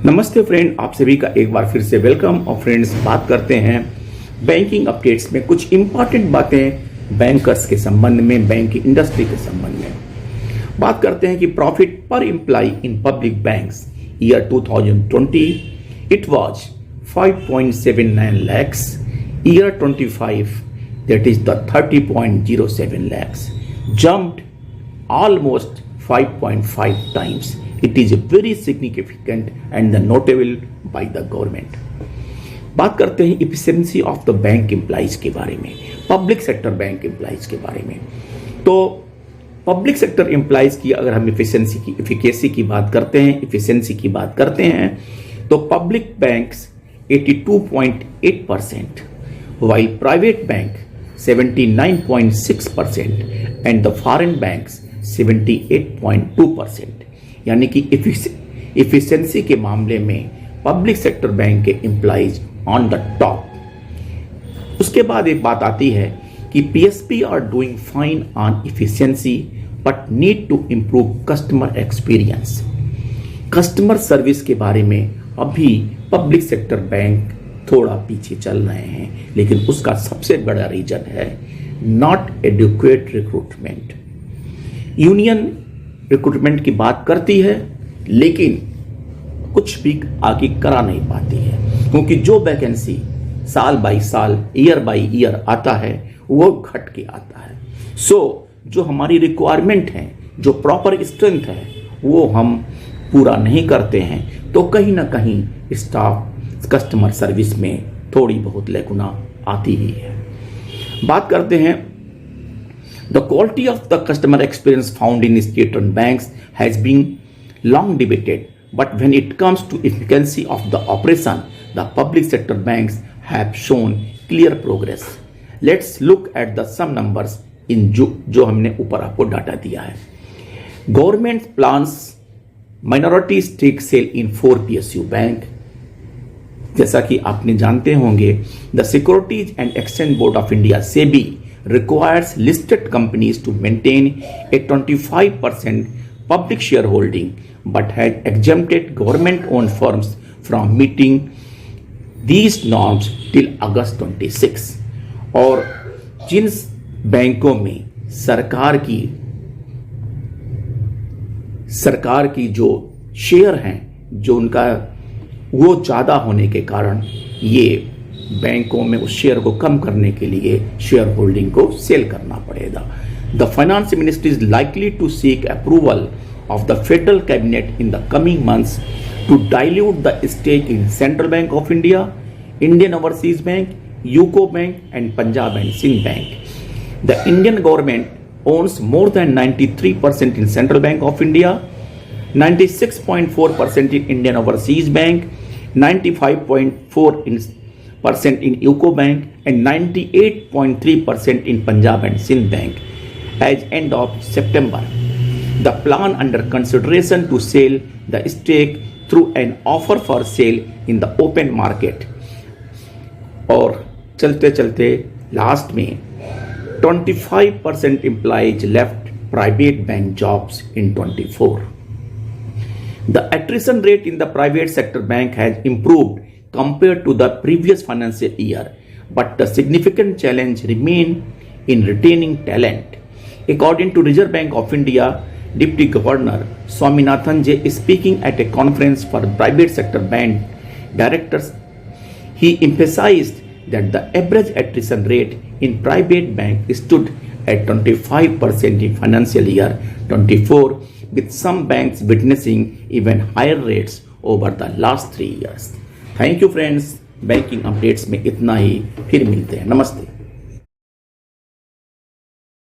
नमस्ते फ्रेंड, आप सभी का एक बार फिर से वेलकम। और फ्रेंड्स, बात करते हैं बैंकिंग अपडेट्स में कुछ इंपॉर्टेंट बातें बैंकर्स के संबंध में, बैंकिंग इंडस्ट्री के संबंध में। बात करते हैं कि प्रॉफिट पर employ in public banks year 2020 it was 5.79 lakhs, year 25 that is the 30.07 lakhs, jumped almost 5.5 times. It is very significant and the notable by the government. बात करते हैं efficiency of the bank employees के बारे में, public sector bank employees के बारे में। तो पब्लिक सेक्टर एम्प्लॉइज की अगर हम इफिकेसी की बात करते हैं, इफिशिएंसी की बात करते हैं, तो public banks 82.8%, while private bank 79.6% and the foreign banks 78.2%। यानी कि इफिशिएंसी के मामले में पब्लिक सेक्टर बैंक के एम्प्लॉइज ऑन द टॉप। उसके बाद एक बात आती है कि PSP are doing fine on efficiency but need to improve customer experience. Customer service के बारे में अभी पब्लिक सेक्टर बैंक थोड़ा पीछे चल रहे हैं, लेकिन उसका सबसे बड़ा रीजन है not adequate recruitment. Union recruitment की बात करती है, लेकिन कुछ भी आगे करा नहीं पाती है, क्योंकि जो वैकेंसी साल बाई साल, ईयर बाई ईयर आता है, वो घट के आता है। जो हमारी रिक्वायरमेंट है, जो प्रॉपर स्ट्रेंथ है, वो हम पूरा नहीं करते हैं, तो कहीं ना कहीं स्टाफ कस्टमर सर्विस में थोड़ी बहुत लैकुना आती ही है। बात करते हैं the quality of the customer experience found in state-run banks has been long debated, but when it comes to efficiency of the operation, the public sector banks have shown clear progress. Let's look at the some numbers in जो हमने ऊपर आपको data दिया है। Government plans minority stake sale in 4 PSU bank। जैसा कि आपने जानते होंगे, the Securities and Exchange Board of India (SEBI) requires listed companies to maintain a 25% public shareholding, but has exempted government-owned firms from meeting these norms till August 26। और जिन बैंकों में सरकार की जो शेयर हैं, जो उनका वो ज़्यादा होने के कारण ये बैंकों में उस शेयर को कम करने के लिए शेयर होल्डिंग को सेल करना पड़ेगा। The finance ministry is likely to seek approval of the federal cabinet in the coming months to dilute the stake in central bank of India, Indian overseas bank, UCO bank and Punjab and Sind bank. The Indian government owns more than 93% in central bank of India, 96.4% in Indian Overseas Bank, 95.4% in UCO Bank, and 98.3% in Punjab and Sindh Bank. As end of September, the plan under consideration to sell the stake through an offer for sale in the open market. और चलते चलते last में 25% employees left private bank jobs in 24. The attrition rate in the private sector bank has improved compared to the previous financial year, but the significant challenge remains in retaining talent. According to Reserve Bank of India, Deputy Governor Swaminathan J. is speaking at a conference for private sector bank directors. He emphasized that the average attrition rate in private bank stood at 25% in financial year 24, with some banks witnessing even higher rates over the last 3 years. Thank you friends, banking updates में इतना ही, फिर मिलते हैं, नमस्ते।